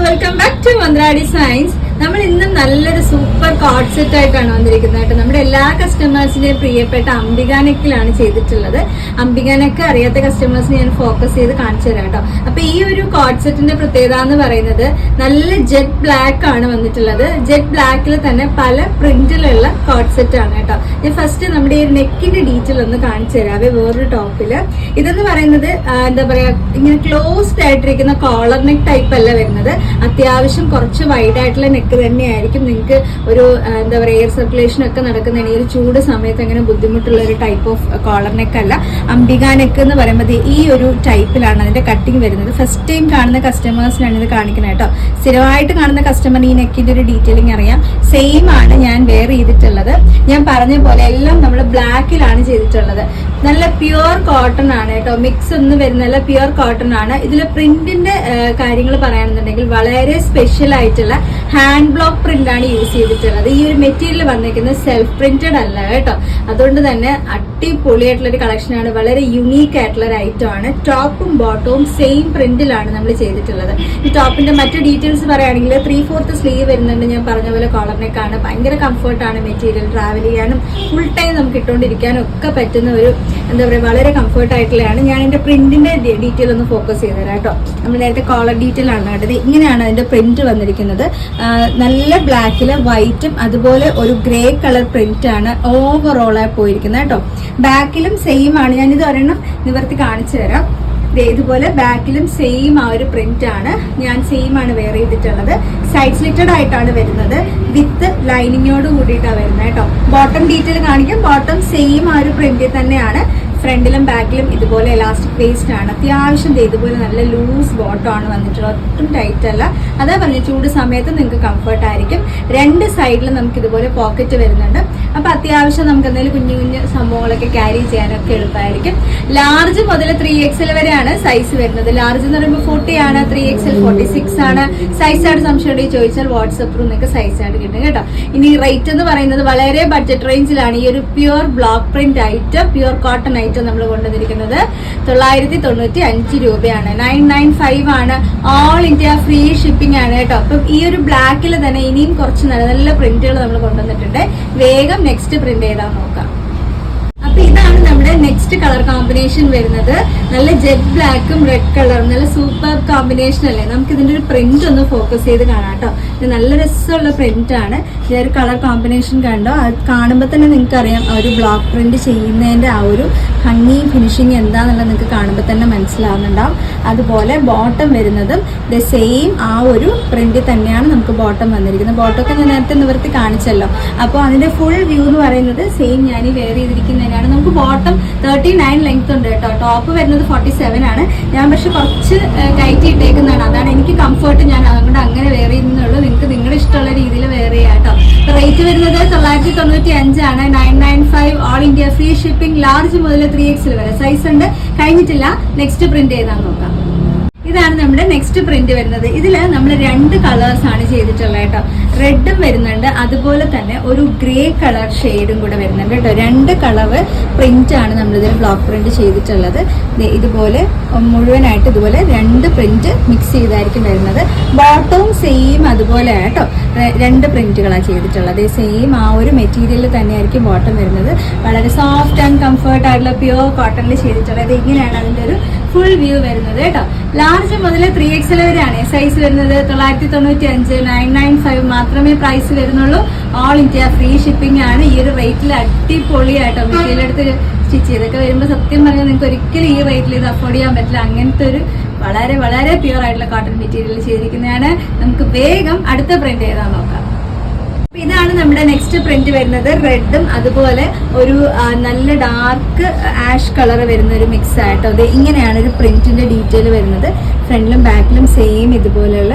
Welcome back to Mantra designs. നമ്മൾ ഇന്നും നല്ലൊരു സൂപ്പർ കോഡ് സെറ്റ് ആയിട്ടാണ് വന്നിരിക്കുന്നത് കേട്ടോ. നമ്മുടെ എല്ലാ കസ്റ്റമേഴ്സിന്റെയും പ്രിയപ്പെട്ട അംബിക നെക്കിലാണ് ചെയ്തിട്ടുള്ളത്. അംബിക നെക്ക് അറിയാത്ത കസ്റ്റമേഴ്സിനെ ഞാൻ ഫോക്കസ് ചെയ്ത് കാണിച്ചു തരാം കേട്ടോ. അപ്പൊ ഈ ഒരു കോഡ് സെറ്റിന്റെ പ്രത്യേകത എന്ന് പറയുന്നത് നല്ല ജെറ്റ് ബ്ലാക്ക് ആണ് വന്നിട്ടുള്ളത്. ജെറ്റ് ബ്ലാക്കിൽ തന്നെ പല പ്രിന്റിലുള്ള കോഡ് സെറ്റ് ആണ് കേട്ടോ. ഞാൻ ഫസ്റ്റ് നമ്മുടെ ഈ നെക്കിന്റെ ഡീറ്റെയിൽ ഒന്ന് കാണിച്ചു തരാവേ. വേറൊരു ടോപ്പില് ഇതെന്ന് പറയുന്നത് എന്താ പറയാ, ഇങ്ങനെ ക്ലോസ്ഡ് ആയിട്ടിരിക്കുന്ന കോളർ നെക്ക് ടൈപ്പ് അല്ല വരുന്നത്. അത്യാവശ്യം കുറച്ച് വൈഡ് ആയിട്ടുള്ള നെക്ക് തന്നെയായിരിക്കും. നിങ്ങൾക്ക് ഒരു എന്താ പറയുക എയർ സർക്കുലേഷൻ ഒക്കെ നടക്കുന്നതിന് ഈ ഒരു ചൂട് സമയത്ത് അങ്ങനെ ബുദ്ധിമുട്ടുള്ള ഒരു ടൈപ്പ് ഓഫ് കോളർ നെക്ക് അല്ല. അംബിക നെക്ക് എന്ന് പറയുമ്പോൾ ഈ ഒരു ടൈപ്പിലാണ് അതിന്റെ കട്ടിങ് വരുന്നത്. ഫസ്റ്റ് ടൈം കാണുന്ന കസ്റ്റമേഴ്സിനാണ് ഇത് കാണിക്കുന്നത് കേട്ടോ. സ്ഥിരമായിട്ട് കാണുന്ന കസ്റ്റമർ ഈ നെക്കിന്റെ ഒരു ഡീറ്റെയിലിംഗ് അറിയാം. സെയിം ആണ് ഞാൻ വെയർ ചെയ്തിട്ടുള്ളത്. ഞാൻ പറഞ്ഞ പോലെ എല്ലാം നമ്മൾ ബ്ലാക്കിലാണ് ചെയ്തിട്ടുള്ളത്. നല്ല പ്യുവർ കോട്ടൺ ആണ് കേട്ടോ. മിക്സ് ഒന്നും വരുന്നില്ല, പ്യുവർ കോട്ടൺ ആണ്. ഇതിലെ പ്രിന്റിന്റെ കാര്യങ്ങൾ പറയുകയാണെന്നുണ്ടെങ്കിൽ വളരെ സ്പെഷ്യൽ ആയിട്ടുള്ള ഹാൻഡ് ബ്ലോക്ക് പ്രിന്റ് ആണ് യൂസ് ചെയ്തിട്ടുള്ളത്. ഈ ഒരു മെറ്റീരിയൽ വന്നിരിക്കുന്നത് സെൽഫ് പ്രിന്റഡ് അല്ല കേട്ടോ. അതുകൊണ്ട് തന്നെ അടിപൊളിയായിട്ടുള്ള ഒരു കളക്ഷൻ ആണ്. വളരെ യുണീക്ക് ആയിട്ടുള്ള ഒരു ഐറ്റം ആണ്. ടോപ്പും ബോട്ടവും സെയിം പ്രിന്റിലാണ് നമ്മൾ ചെയ്തിട്ടുള്ളത്. ഈ ടോപ്പിന്റെ മറ്റു ഡീറ്റെയിൽസ് പറയുകയാണെങ്കിൽ 3/4 സ്ലീവ് വരുന്നുണ്ട്. ഞാൻ പറഞ്ഞ പോലെ കോളർ നെക്ക് ആണ്. ഭയങ്കര കംഫർട്ടാണ് മെറ്റീരിയൽ. ട്രാവൽ ചെയ്യാനും ഫുൾ ടൈം നമുക്ക് ഇട്ടുകൊണ്ടിരിക്കാനും ഒക്കെ പറ്റുന്ന ഒരു എന്താ പറയുക വളരെ കംഫർട്ട് ആയിട്ടുള്ളതാണ്. ഞാൻ എന്റെ പ്രിന്റിന്റെ ഡീറ്റെയിൽ ഒന്ന് ഫോക്കസ് ചെയ്ത് തരാം കേട്ടോ. നമ്മൾ നേരത്തെ കോളർ ഡീറ്റെയിൽ ആണ് കേട്ടത്. ഇങ്ങനെയാണ് അതിന്റെ പ്രിന്റ് വന്നിരിക്കുന്നത്. നല്ല ബ്ലാക്കില് വൈറ്റും അതുപോലെ ഒരു ഗ്രേ കളർ പ്രിന്റ് ആണ് ഓവറോൾ ആയി പോയിരിക്കുന്നത് കേട്ടോ. ബാക്കിലും സെയിം ആണ്. ഞാനിത് ഒരെണ്ണം നിവർത്തി കാണിച്ചു തരാം. ഇതുപോലെ ബാക്കിലും സെയിം ആ ഒരു പ്രിന്റ് ആണ്. ഞാൻ സെയിം ആണ് വെയർ ചെയ്തിട്ടുള്ളത്. സൈഡ് സ്ലിറ്റഡ് ആയിട്ടാണ് വരുന്നത്. വിത്ത് ലൈനിങ്ങോട് കൂടിയിട്ടാണ് വരുന്നത് കേട്ടോ. ബോട്ടം ഡീറ്റെയിൽ കാണിക്കാം. ബോട്ടം സെയിം ആ ഒരു പ്രിന്റിൽ തന്നെയാണ്. ഫ്രണ്ടിലും ബാക്കിലും ഇതുപോലെ എലാസ്റ്റിക് വേസ്റ്റ് ആണ്. അത്യാവശ്യം ഇതുപോലെ നല്ല ലൂസ് ബോട്ടം ആണ് വന്നിട്ടുള്ളത്. ഒട്ടും ടൈറ്റ് അല്ല. അതാ പറഞ്ഞ ചൂട് സമയത്ത് നിങ്ങൾക്ക് കംഫർട്ട് ആയിരിക്കും. രണ്ട് സൈഡിലും നമുക്ക് ഇതുപോലെ പോക്കറ്റ് വരുന്നുണ്ട്. അപ്പൊ അത്യാവശ്യം നമുക്ക് എന്തെങ്കിലും കുഞ്ഞു കുഞ്ഞു സംഭവങ്ങളൊക്കെ ക്യാരി ചെയ്യാനൊക്കെ എളുപ്പമായിരിക്കും. ലാർജ് മുതൽ 3XL വരെയാണ് സൈസ് വരുന്നത്. ലാർജ് എന്ന് പറയുമ്പോൾ 40 ആണ്, 3XL 46 ആണ്. സൈസ് ആയിട്ട് സംശയം ഉണ്ടെങ്കിൽ ചോദിച്ചാൽ വാട്സപ്പിൽ നിങ്ങൾക്ക് സൈസ് ആയിട്ട് കിട്ടും കേട്ടോ. ഇനി റേറ്റ് എന്ന് പറയുന്നത് വളരെ ബഡ്ജറ്റ് റേഞ്ചിലാണ്. ഈ ഒരു pure block print item, pure cotton item നമ്മൾ കൊണ്ടുവന്നിരിക്കുന്നത് 995 രൂപയാണ്. 995 ആണ്. ഓൾ ഇന്ത്യ ഫ്രീ ഷിപ്പിംഗ് ആണ് കേട്ടോ. അപ്പം ഈ ഒരു ബ്ലാക്കിൽ തന്നെ ഇനിയും കുറച്ച് നല്ല നല്ല പ്രിന്റുകൾ നമ്മൾ കൊണ്ടുവന്നിട്ടുണ്ട്. വേഗം നെക്സ്റ്റ് പ്രിന്റ് ചെയ്താൽ നോക്കാം. അപ്പൊ ഇതാണ് നമ്മുടെ നെക്സ്റ്റ് കളർ കോമ്പിനേഷൻ വരുന്നത്. നല്ല ജെറ്റ് ബ്ലാക്കും റെഡ് കളറും നല്ല സൂപ്പർ കോമ്പിനേഷൻ അല്ലേ. നമുക്ക് ഇതിന്റെ ഒരു പ്രിന്റ് ഒന്ന് ഫോക്കസ് ചെയ്ത് കാണാം കേട്ടോ. ഇത് നല്ല രസമുള്ള പ്രിന്റ് ആണ്. ഈ ഒരു കളർ കോമ്പിനേഷൻ കണ്ടോ, അത് കാണുമ്പോൾ തന്നെ നിങ്ങൾക്ക് അറിയാം ആ ഒരു ബ്ലോക്ക് പ്രിന്റ് ചെയ്യുന്നതിന്റെ ആ ഒരു ഭംഗി ഫിനിഷിങ് എന്താന്നുള്ളത് നിങ്ങൾക്ക് കാണുമ്പോൾ തന്നെ മനസ്സിലാവുന്നുണ്ടാവും. അതുപോലെ ബോട്ടം വരുന്നതും ദ സെയിം ആ ഒരു പ്രിന്റ് തന്നെയാണ് നമുക്ക് ബോട്ടം വന്നിരിക്കുന്നത്. ബോട്ടം ഒക്കെ ഞാൻ നേരത്തെ നിവർത്തി കാണിച്ചല്ലോ. അപ്പോൾ അതിന്റെ ഫുൾ വ്യൂ എന്ന് പറയുന്നത് സെയിം ഞാൻ ഈ വെയർ ചെയ്തിരിക്കുന്നതിനാണ്. നമുക്ക് ബോട്ടം 39 ലെങ്ത് ഉണ്ട് കേട്ടോ. ടോപ്പ് വരുന്നത് 47 ആണ്. ഞാൻ പക്ഷെ കുറച്ച് ടൈറ്റ് ഇട്ടേക്കുന്നതാണ്. അതാണ് എനിക്ക് കംഫർട്ട്. ഞാൻ അതുകൊണ്ട് അങ്ങനെ വെയർ ചെയ്യുന്നുള്ളൂ. നിങ്ങൾക്ക് നിങ്ങളുടെ ഇഷ്ടമുള്ള രീതിയിൽ വെയർ ചെയ്യാം കേട്ടോ. റേറ്റ് വരുന്നത് 995 ആണ്. 995 all India free shipping. Large മുതൽ 3XL വരെ സൈസ് ഉണ്ട്. കഴിഞ്ഞിട്ടില്ല. നെക്സ്റ്റ് പ്രിന്റ് ചെയ്താൽ നോക്കാം. ഇതാണ് നമ്മുടെ നെക്സ്റ്റ് പ്രിന്റ് വരുന്നത്. ഇതില് നമ്മൾ 2 കളേഴ്സ് ആണ് ചെയ്തിട്ടുള്ളത് കേട്ടോ. റെഡും വരുന്നുണ്ട്, അതുപോലെ തന്നെ ഒരു ഗ്രേ കളർ ഷെയ്ഡും കൂടെ വരുന്നുണ്ട് കേട്ടോ. 2 കളർ പ്രിന്റ് ആണ് നമ്മളിതിൽ ബ്ലോക്ക് പ്രിന്റ് ചെയ്തിട്ടുള്ളത്. ഇതുപോലെ മുഴുവനായിട്ട് ഇതുപോലെ 2 പ്രിന്റ് മിക്സ് ചെയ്തായിരിക്കും വരുന്നത്. ബോട്ടവും സെയിം അതുപോലെ കേട്ടോ. 2 പ്രിന്റുകളാണ് ചെയ്തിട്ടുള്ളത്. സെയിം ആ ഒരു മെറ്റീരിയലിൽ തന്നെയായിരിക്കും ബോട്ടം വരുന്നത്. വളരെ സോഫ്റ്റ് ആൻഡ് കംഫർട്ട് ആയിട്ടുള്ള പ്യുവർ കോട്ടണിൽ ചെയ്തിട്ടുള്ളത്. ഇങ്ങനെയാണ് അതിന്റെ ഒരു ഫുൾ വ്യൂ വരുന്നത് കേട്ടോ. ലാർജ് മുതൽ 3XL വരെയാണ് സൈസ് വരുന്നത്. 995, 995 മാത്രമേ പ്രൈസ് വരുന്നുള്ളൂ. ഓൾ ഇന്ത്യ ഫ്രീ ഷിപ്പിംഗ് ആണ്. ഈ ഒരു റേറ്റിൽ അടിപൊളിയായിട്ടോ മെറ്റീരിയൽ എടുത്ത് സ്റ്റിച്ച് ചെയ്തൊക്കെ വരുമ്പോൾ സത്യം പറഞ്ഞാൽ നിങ്ങൾക്ക് ഒരിക്കലും ഈ റേറ്റിൽ ഇത് അഫോർഡ് ചെയ്യാൻ പറ്റില്ല. അങ്ങനത്തെ ഒരു വളരെ വളരെ പ്യുവർ ആയിട്ടുള്ള കോട്ടൺ മെറ്റീരിയൽ ചെയ്തിരിക്കുന്നതാണ്. നമുക്ക് വേഗം അടുത്ത പ്രിന്റ് ചെയ്താൽ നോക്കാം. ഇതാണ് നമ്മുടെ നെക്സ്റ്റ് പ്രിന്റ് വരുന്നത്. റെഡും അതുപോലെ ഒരു നല്ല ഡാർക്ക് ആഷ് കളർ വരുന്ന ഒരു മിക്സ് ആയിട്ടോ. അത് ഇങ്ങനെയാണ് ഒരു പ്രിന്റിന്റെ ഡീറ്റെയിൽ വരുന്നത്. ഫ്രണ്ടിലും ബാക്കിലും സെയിം ഇതുപോലെയുള്ള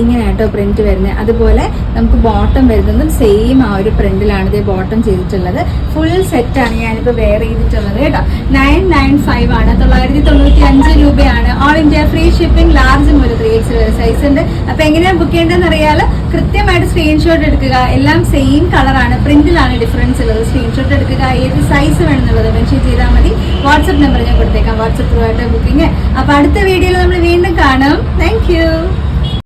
ഇങ്ങനെയാട്ടോ പ്രിന്റ് വരുന്നത്. അതുപോലെ നമുക്ക് ബോട്ടം വരുന്നതും സെയിം ആ ഒരു പ്രിന്റിലാണ് ഇത് ബോട്ടം ചെയ്തിട്ടുള്ളത്. ഫുൾ സെറ്റാണ് ഞാനിപ്പോൾ വെയർ ചെയ്തിട്ടുള്ളത് കേട്ടോ. 995 ആണ്. 995 രൂപയാണ്. All India free shipping. Large മുതൽ 3XL വരെ സൈസ് ഉണ്ട്. അപ്പൊ എങ്ങനെയാണ് ബുക്ക് ചെയ്യേണ്ടതെന്ന് അറിയാലോ. കൃത്യമായിട്ട് സ്ക്രീൻഷോട്ട് എടുക്കുക. എല്ലാം സെയിം കളറാണ്. പ്രിന്റിലാണ് ഡിഫറൻസ് ഉള്ളത്. സ്ക്രീൻഷോട്ട് എടുക്കുക. ഏത് സൈസ് വേണമെന്നുള്ളത് മെൻഷൻ ചെയ്താൽ മതി. വാട്സ്ആപ്പ് നമ്പർ ഞാൻ കൊടുത്തേക്കാം. വാട്സ്ആപ്പ് ത്രൂ ആയിട്ട് ബുക്കിംഗ്. അപ്പൊ അടുത്ത വീഡിയോയിൽ നമ്മൾ വീണ്ടും കാണാം. Thank you.